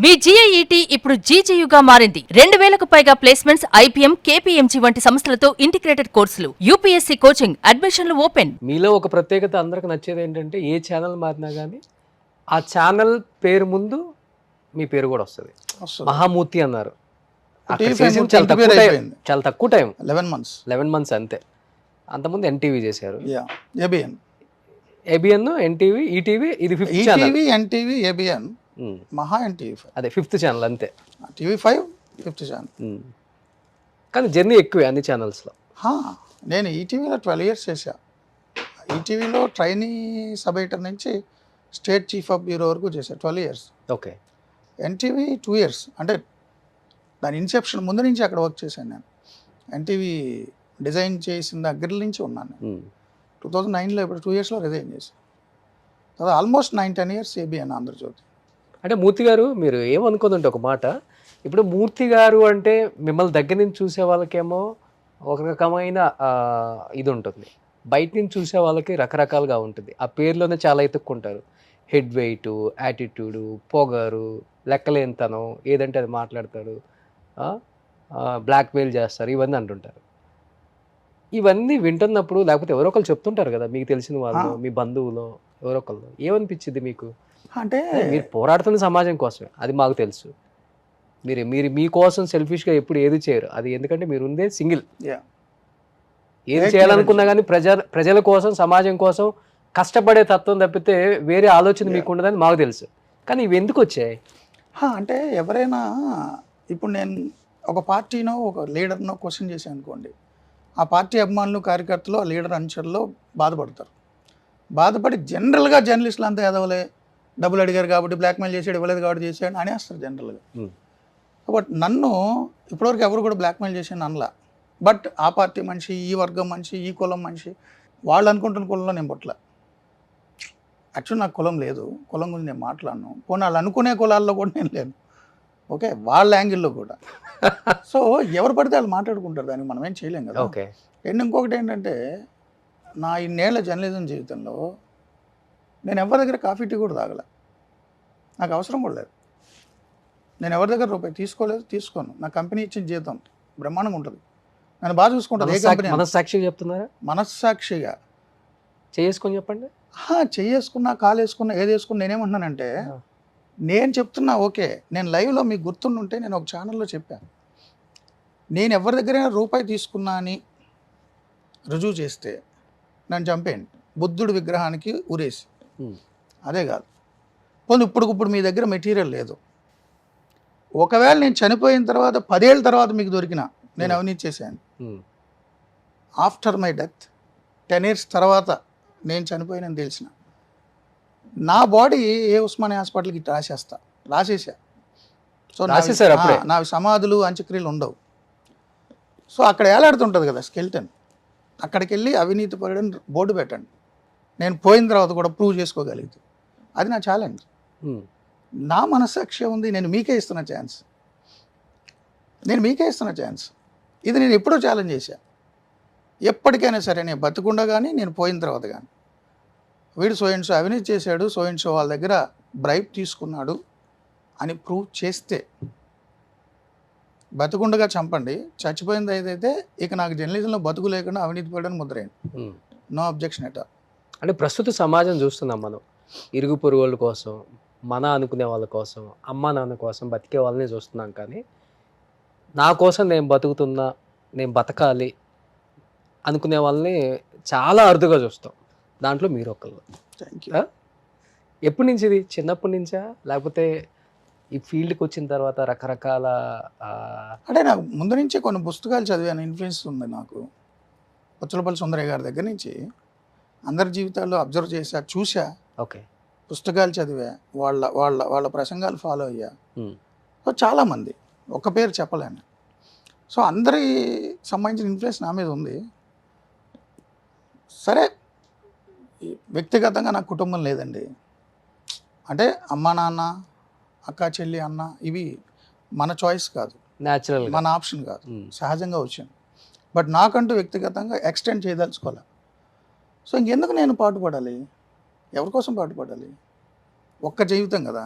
మీ జీఐఈటీ ఇప్పుడు జీజీయూగా మారింది. 2000కు పైగా ప్లేస్మెంట్స్, ఐపీఎం, కేపీఎంజీ వంటి సంస్థలతో ఇంటిగ్రేటెడ్ కోర్సులు, యూపీఎస్సీ కోచింగ్, అడ్మిషన్లు ఓపెన్. మీలో ఒక ప్రత్యేకత అందరికి నచ్చేది ఏంటంటే ఏ ఛానల్ మారినా కానీ ఆ ఛానల్ పేరు ముందు మీ పేరు కూడా వస్తుంది. మహామూర్తి అన్నారు. చాలా తక్కువ టైం, 11 months అంతే. అంతకుముందు ఎన్టీవీ చేశారు, ఏబిఎన్, ఎన్టీవీ, ఈటీవీ. ఇది 5th ఛానల్. ఎన్టీవీ, ఏబిఎన్, మహా ఎన్టీవీ, అదే 5th ఛానల్ అంతే. TV5 5th channel. కానీ జర్నీ ఎక్కువే అన్ని ఛానల్స్లో. నేను ఈటీవీలో 12 years చేశా. ఈటీవీలో ట్రైనీ సబ్ ఎడిటర్ నుంచి స్టేట్ చీఫ్ ఆఫ్ బ్యూరో వరకు చేశా 12 years. ఓకే. ఎన్టీవీ 2 years, అంటే దాని ఇన్సెప్షన్ ముందు నుంచి అక్కడ వర్క్ చేశాను నేను. ఎన్టీవీ డిజైన్ చేసిన దగ్గర నుంచి ఉన్నాను నేను. 2009లో ఇప్పుడు 2 yearsలో రిజైన్ చేశాను. తర్వాత ఆల్మోస్ట్ 9-10 years ఏబిఎన్ ఆంధ్రజ్యోతి. అంటే మూర్తి గారు, మీరు ఏమనుకోదంటే ఒక మాట, ఇప్పుడు మూర్తి గారు అంటే మిమ్మల్ని దగ్గర నుంచి చూసే వాళ్ళకేమో ఒక రకమైన ఇది ఉంటుంది, బయట నుంచి చూసే వాళ్ళకి రకరకాలుగా ఉంటుంది. ఆ పేర్లోనే చాలా ఎత్తుక్కుంటారు. హెడ్ వెయిట్, యాటిట్యూడు, పొగరు, లెక్కలేనితనం, ఏదంటే అది మాట్లాడతారు, బ్లాక్మెయిల్ చేస్తారు, ఇవన్నీ అంటుంటారు. ఇవన్నీ వింటున్నప్పుడు, లేకపోతే ఎవరో ఒకరు చెప్తుంటారు కదా, మీకు తెలిసిన వాళ్ళు, మీ బంధువులు ఎవరో ఒకళ్ళు, ఏమనిపించింది మీకు? అంటే మీరు పోరాడుతున్న సమాజం కోసమే, అది మాకు తెలుసు. మీరు మీకోసం సెల్ఫిష్గా ఎప్పుడు ఏది చేయరు. అది ఎందుకంటే మీరు ఉందే సింగిల్. ఏది చేయాలనుకున్నా కానీ ప్రజల కోసం, సమాజం కోసం కష్టపడే తత్వం తప్పితే వేరే ఆలోచన మీకు ఉండదని మాకు తెలుసు. కానీ ఇవి ఎందుకు వచ్చాయి? అంటే ఎవరైనా ఇప్పుడు నేను ఒక పార్టీనో ఒక లీడర్నో క్వశ్చన్ చేశాను అనుకోండి, ఆ పార్టీ అభిమానులు, కార్యకర్తలు, ఆ లీడర్ అనుచరులు బాధపడతారు. బాధపడి జనరల్గా జర్నలిస్టులు అంతా ఎదవలే, డబ్బులు అడిగారు కాబట్టి బ్లాక్మెయిల్ చేసాడు, ఇవ్వలేదు కాబట్టి చేసాడు అనేస్తారు జనరల్గా. బట్ నన్ను ఇప్పటివరకు ఎవరు కూడా బ్లాక్మెయిల్ చేసాను అనలా. బట్ ఆ పార్టీ మనిషి, ఈ వర్గం మనిషి, ఈ కులం మనిషి, వాళ్ళు అనుకుంటున్న కులంలో నేను పుట్టల. యాక్చువల్ నాకు కులం లేదు, కులం గురించి నేను మాట్లాడను. పోనీ వాళ్ళు అనుకునే కులాల్లో కూడా నేను లేను. ఓకే, వాళ్ళ యాంగిల్లో కూడా. సో ఎవరు పడితే వాళ్ళు మాట్లాడుకుంటారు, దానికి మనం ఏం చేయలేం కదా. ఓకే. అండ్ ఇంకొకటి ఏంటంటే, నా ఇన్నేళ్ల జర్నలిజం జీవితంలో నేను ఎవరి దగ్గర కాఫీ టీ కూడా తాగల, నాకు అవసరం కూడా లేదు. నేను ఎవరి దగ్గర రూపాయి తీసుకోలేదు, తీసుకోను. నా కంపెనీ ఇచ్చిన జీతం బ్రహ్మాండంగా ఉంటుంది, నన్ను బాగా చూసుకుంటుంది. ఏ కంపెనీ? మనస్సాక్షిగా చెప్తున్నారా? మనస్సాక్షిగా చేసుకొని చెప్పండి. చేసుకున్నా, కాలు వేసుకున్నా, ఏది వేసుకున్నా, నేనేమంటున్నానంటే, నేను చెప్తున్నా ఓకే, నేను లైవ్లో మీకు గుర్తుండుంటే నేను ఒక ఛానల్లో చెప్పాను, నేను ఎవరి దగ్గరైనా రూపాయి తీసుకున్నా అని రుజువు చేస్తే నన్ను చంపేయండి, బుద్ధుడి విగ్రహానికి ఉరేసి. అదే కాదు, పోనీ ఇప్పుడు మీ దగ్గర మెటీరియల్ లేదు, ఒకవేళ నేను చనిపోయిన తర్వాత 10 ఏళ్ళ తర్వాత మీకు దొరికినా నేను అవినీతి చేశాను. ఆఫ్టర్ మై డెత్ 10 years తర్వాత నేను చనిపోయినని తెలిసిన నా బాడీ ఏ ఉస్మానియా హాస్పిటల్కి రాసేసా. సో నా సమాధులు, అంత్యక్రియలు ఉండవు. సో అక్కడ ఏలాడుతుంటుంది కదా స్కెల్టన్, అక్కడికి వెళ్ళి అవినీతి పరుడని బోర్డు పెట్టండి, నేను పోయిన తర్వాత కూడా ప్రూవ్ చేసుకోగలిగితే అది నా ఛాలెంజ్. నా మనస్సాక్షి ఉంది, నేను మీకే ఇస్తున్న ఛాన్స్, ఇది నేను ఎప్పుడో ఛాలెంజ్ చేశా. ఎప్పటికైనా సరే, నేను బతికుండా కానీ, నేను పోయిన తర్వాత కానీ, వీడు సో అవినీతి చేశాడు, సో వాళ్ళ దగ్గర బ్రైబ్ తీసుకున్నాడు అని ప్రూవ్ చేస్తే బతుకుండగా చంపండి, చచ్చిపోయింది ఏదైతే ఇక నాకు జర్నలిజంలో బతుకు లేకుండా అవినీతి పడని ముద్రేయండి, నో అబ్జెక్షన్ ఎట్ ఆల్. అంటే ప్రస్తుత సమాజం చూస్తున్నాం మనం, ఇరుగు పొరుగు వాళ్ళ కోసం, మన అనుకునే వాళ్ళ కోసం, అమ్మ నాన్న కోసం బతికే వాళ్ళని చూస్తున్నాం. కానీ నా కోసం నేను బతుకుతున్నా, నేను బతకాలి అనుకునే వాళ్ళని చాలా అరుదుగా చూస్తాం. దాంట్లో మీరు ఒకళ్ళు. ఎప్పటి నుంచి ఇది? చిన్నప్పటి నుంచా, లేకపోతే ఈ ఫీల్డ్కి వచ్చిన తర్వాత రకరకాల? అంటే నాకు ముందు నుంచి కొన్ని పుస్తకాలు చదివాను, ఇన్ఫ్లుయెన్స్ ఉంది నాకు. పుచ్చలపల్లి సుందరయ్య గారి దగ్గర నుంచి అందరి జీవితాల్లో అబ్జర్వ్ చేశా, చూసా. ఓకే. పుస్తకాలు చదివా, వాళ్ళ ప్రసంగాలు ఫాలో అయ్యా. సో చాలామంది, ఒక పేరు చెప్పలేను. సో అందరి సంబంధించిన ఇన్ఫ్లుయెన్స్ నా మీద ఉంది. సరే, వ్యక్తిగతంగా నాకు కుటుంబం లేదండి. అంటే అమ్మ నాన్న, అక్క చెల్లి, అన్న, ఇవి మన చాయిస్ కాదు, న్యాచురల్, మన ఆప్షన్ కాదు, సహజంగా వచ్చాను. బట్ నాకంటూ వ్యక్తిగతంగా ఎక్స్టెండ్ చేయదలుచుకోవాలి. సో ఇంకెందుకు నేను పాటుపడాలి, ఎవరి కోసం పాటుపడాలి? ఒక్క జీవితం కదా.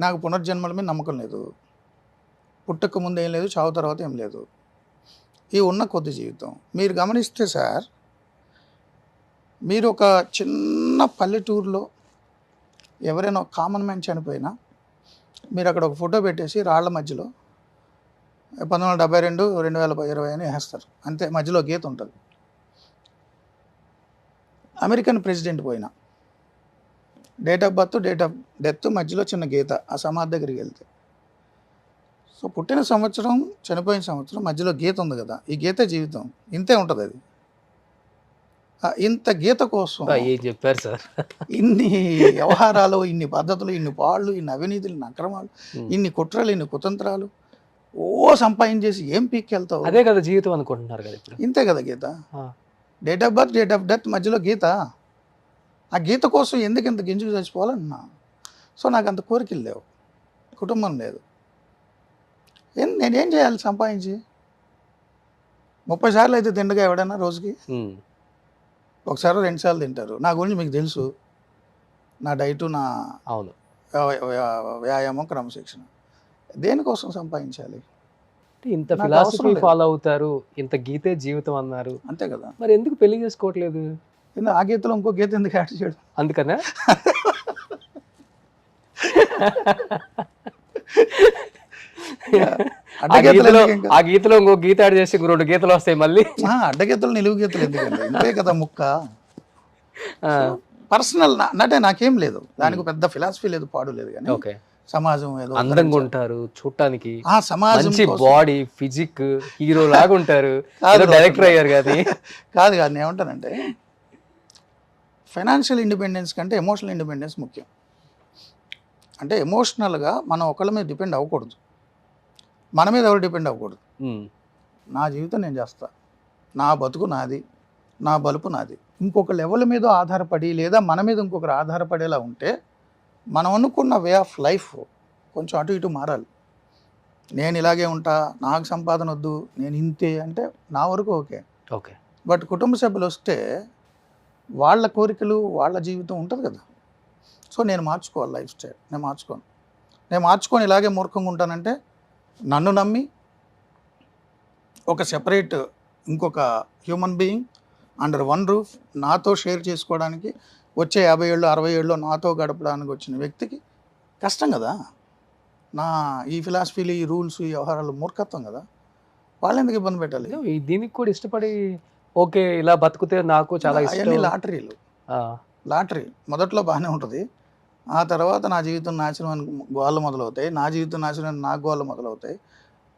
నాకు పునర్జన్మల మీద నమ్మకం లేదు, పుట్టక ముందు ఏం లేదు, చావు తర్వాత ఏం లేదు, ఈ ఉన్న కొద్ది జీవితం. మీరు గమనిస్తే సార్, మీరు ఒక చిన్న పల్లెటూరులో ఎవరైనా ఒక కామన్ మ్యాన్ చనిపోయినా మీరు అక్కడ ఒక ఫోటో పెట్టేసి రాళ్ల మధ్యలో 1972 2020 అని వేస్తారు, అంతే. మధ్యలో గీత ఉంటుంది. అమెరికన్ ప్రెసిడెంట్ పోయినా date of birth, date of death, మధ్యలో చిన్న గీత ఆ సమాధి దగ్గరికి వెళ్తే. సో పుట్టిన సంవత్సరం, చనిపోయిన సంవత్సరం, మధ్యలో గీత ఉంది కదా, ఈ గీత జీవితం. ఇంతే ఉంటుంది అది. ఇంత గీత కోసం ఏం చెప్పారు సార్. ఇన్ని వ్యవహారాలు, ఇన్ని పద్ధతులు, ఇన్ని పాళ్ళు, ఇన్ని అవినీతులు, ఇన్ని అక్రమాలు, ఇన్ని కుట్రలు, ఇన్ని కుతంత్రాలు సంపాదించేసి ఏం పీక్కెళ్తావు? అదే కదా జీవితం అనుకుంటున్నారు కదా ఇప్పుడు. ఇంతే కదా గీత. Date of birth, date of death, మధ్యలో గీత. ఆ గీత కోసం ఎందుకు ఇంత గింజుకు చచ్చిపోవాలన్నా? సో నాకు అంత కోరికలు లేవు, కుటుంబం లేదు. నేనేం చేయాలి సంపాదించి? 30 సార్లు అయితే తిండగా ఎవడన్నా రోజుకి, ఒకసారి 2 సార్లు తింటారు. నా గురించి మీకు తెలుసు, నా డైటు, నా అవును వ్యాయామం, క్రమశిక్షణ. దేనికోసం సంపాదించాలి? ఇంత ఫిలాసఫీ ఫాలో అవుతారు, ఇంత గీతే జీవితం అన్నారు, అంతే కదా. మరి ఎందుకు పెళ్లి చేసుకోవట్లేదు? ఆ గీతలో ఇంకో గీత ఎందుకు యాడ్ చేయడం? అందుకనా? ఆ గీతలో ఇంకో గీత యాడ్ చేసి 2 గీతలు వస్తాయి మళ్ళీ. అడ్డగీతలు, నిలువు గీతలు ఎందుకండి? ఇంతే కదా ముక్క. పర్సనల్ అంటే నాకేం లేదు, దానికి పెద్ద ఫిలాసఫీ లేదు, పాడు లేదు. కానీ ఓకే, సమాజం ఏదో అందంగా ఉంటారు చూడటానికి, సమాజం మంచి బాడీ, ఫిజిక్, హీరో లాగా ఉంటారు, డైరెక్టర్ అయ్యారు కానీ. కాదు నేను ఏమంటానంటే, ఫైనాన్షియల్ ఇండిపెండెన్స్ కంటే ఎమోషనల్ ఇండిపెండెన్స్ ముఖ్యం. అంటే ఎమోషనల్గా మనం ఒకళ్ళ మీద డిపెండ్ అవ్వకూడదు, మన మీద ఎవరు డిపెండ్ అవ్వకూడదు. నా జీవితం నేను చేస్తా, నా బతుకు నాది, నా బలుపు నాది. ఇంకొక లెవెల్ మీద ఆధారపడి, లేదా మన మీద ఇంకొకరు ఆధారపడేలా ఉంటే మనం అనుకున్న వే ఆఫ్ లైఫ్ కొంచెం అటు ఇటు మారాలి. నేను ఇలాగే ఉంటా, నాకు సంపాదన వద్దు, నేను ఇంతే అంటే నా వరకు ఓకే. ఓకే, బట్ కుటుంబ సభ్యులు వస్తే వాళ్ళ కోరికలు, వాళ్ళ జీవితం ఉంటుంది కదా. సో నేను మార్చుకోవాలి లైఫ్ స్టైల్. నేను మార్చుకొని ఇలాగే మూర్ఖంగా ఉంటానంటే, నన్ను నమ్మి ఒక సెపరేట్ ఇంకొక human being under one roof నాతో షేర్ చేసుకోవడానికి, వచ్చే 50 ఏళ్ళు 60 ఏళ్ళు నాతో గడపడానికి వచ్చిన వ్యక్తికి కష్టం కదా. నా ఈ ఫిలాసఫీలు, ఈ రూల్స్, ఈ వ్యవహారాలు మూర్ఖత్వం కదా. వాళ్ళు ఎందుకు ఇబ్బంది పెట్టాలి? దీనికి కూడా ఇష్టపడి ఓకే ఇలా బతుకుతే నాకు చాలా ఇష్టం. అవన్నీ లాటరీ. మొదట్లో బాగానే ఉంటుంది, ఆ తర్వాత నా జీవితం నాశనం అని గోళ్ళు మొదలవుతాయి, నా జీవితం నాశనం అని నాకు గోళ్ళు మొదలవుతాయి.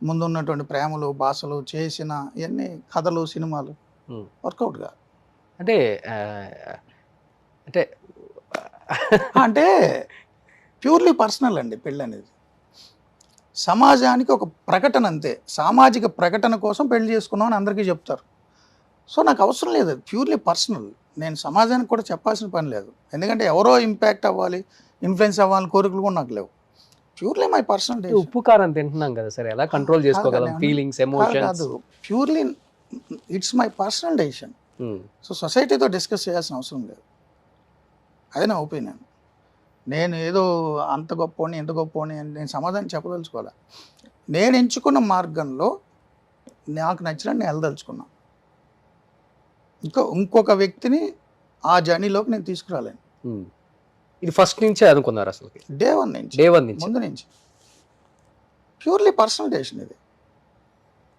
ముందున్నటువంటి ప్రేమలు, భాషలు, చేసిన ఇవన్నీ కథలు, సినిమాలు వర్కౌట్గా. అంటే అంటే అంటే ప్యూర్లీ పర్సనల్ అండి పెళ్ళి అనేది. సమాజానికి ఒక ప్రకటన, అంతే. సామాజిక ప్రకటన కోసం పెళ్లి చేసుకున్నాం అని అందరికీ చెప్తారు. సో నాకు అవసరం లేదు, ప్యూర్లీ పర్సనల్. నేను సమాజానికి కూడా చెప్పాల్సిన పని లేదు, ఎందుకంటే ఎవరో ఇంపాక్ట్ అవ్వాలి, ఇన్ఫ్లుయెన్స్ అవ్వాలని కోరికలు కూడా నాకు లేవు. Purely my personal decision. ఉప్పు కారం తింటున్నాం కదా సరే, ఎలా కంట్రోల్ చేసుకోగలం ఫీలింగ్స్, ఎమోషన్స్? కాదు, purely it's my personal decision. So సొసైటీతో డిస్కస్ చేయాల్సిన అవసరం లేదు, అదే నా ఒపీనియన్. నేను ఏదో అంత గొప్పని, ఎంత గొప్పని నేను సమాధానం చెప్పదలుచుకోవాలి. నేను ఎంచుకున్న మార్గంలో నాకు నచ్చినట్టు నేను వెళ్ళదలుచుకున్నా. ఇంకొక వ్యక్తిని ఆ జర్నీలోకి నేను తీసుకురాలేను. ఇది ఫస్ట్ నుంచే అనుకున్నారు అసలు? డే వన్ నుంచి, ముందు నుంచి. ప్యూర్లీ పర్సనల్ డెసిషన్ ఇది.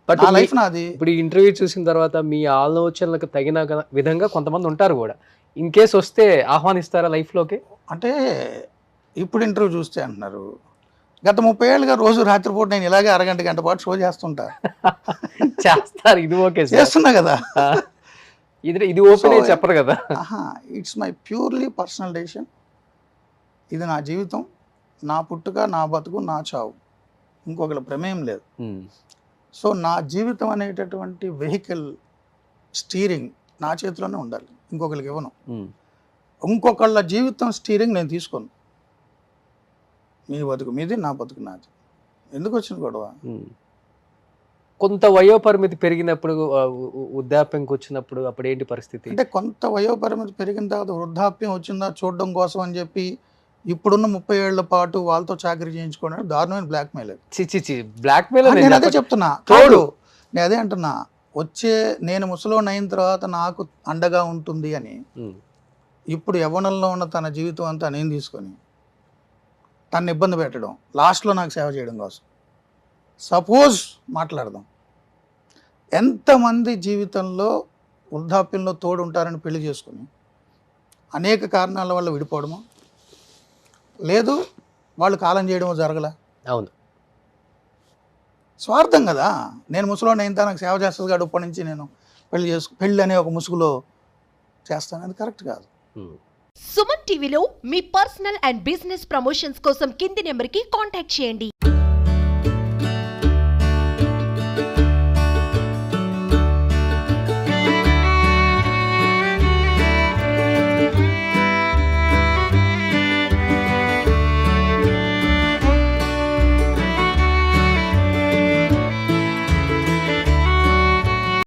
బట్ నా లైఫ్ నాది. ఇప్పుడు ఈ ఇంటర్వ్యూ చూసిన తర్వాత మీ ఆలోచనలకు తగిన విధంగా కొంతమంది ఉంటారు కూడా, ఇన్ కేస్ వస్తే ఆహ్వానిస్తారా లైఫ్లోకి? అంటే ఇప్పుడు ఇంటర్వ్యూ చూస్తే అంటున్నారు, గత 30 ఏళ్ళుగా రోజు రాత్రిపూట నేను ఇలాగే అరగంట గంట పాటు షో చేస్తుంటా. చేస్తారు, ఇది ఓకే, చేస్తున్నా కదా. ఇది ఓపెన్ చెప్పరు కదా. It's my purely personal decision. ఇది నా జీవితం, నా పుట్టుక, నా బతుకు, నా చావు, ఇంకొకరి ప్రమేయం లేదు. సో నా జీవితం అనేటటువంటి వెహికల్ స్టీరింగ్ నా చేతిలోనే ఉండాలి, ఇంకొకరికి ఇవ్వను. ఇంకొకళ్ళ జీవితం స్టీరింగ్ నేను తీసుకోను. మీ బతుకు మీది, నా బతుకు నాది. ఎందుకు వచ్చిన గొడవ? కొంత వయోపరిమితి పెరిగినప్పుడు, వృద్ధాప్యంకి వచ్చినప్పుడు అప్పుడు ఏంటి పరిస్థితి? అంటే కొంత వయోపరిమితి పెరిగిన తర్వాత వృద్ధాప్యం వచ్చిందా చూడడం కోసం అని చెప్పి ఇప్పుడున్న 30 ఏళ్ల పాటు వాళ్ళతో చాకరీ చేయించుకోవడం దారుణమైన బ్లాక్మెయిల్. చి బ్లాక్ మెయిల్ నేను అదే చెప్తున్నా. తోడు నేను అదే అంటున్నా, నేను ముసలోని అయిన తర్వాత నాకు అండగా ఉంటుంది అని ఇప్పుడు యవ్వనంలో ఉన్న తన జీవితం అంతా నేను తీసుకొని తను ఇబ్బంది పెట్టడం, లాస్ట్లో నాకు సేవ చేయడం కోసం. సపోజ్ మాట్లాడదాం, ఎంతమంది జీవితంలో వృద్ధాప్యంలో తోడు ఉంటారని పెళ్లి చేసుకుని అనేక కారణాల వల్ల విడిపోవడమో లేదు వాళ్ళు కాలం చేయడమో జరగలే. అవును, స్వార్థం కదా. నేను ముసలోని అయిన నాకు సేవ చేస్తుంది కాబట్టి ఇప్పటి నుంచి నేను పెళ్ళి అనే ఒక ముసుగులో చేస్తాను, అది కరెక్ట్ కాదు. సుమన్ టీవీలో మీ పర్సనల్ అండ్ బిజినెస్ ప్రమోషన్స్ కోసం కింది నెంబర్కి కాంటాక్ట్ చేయండి.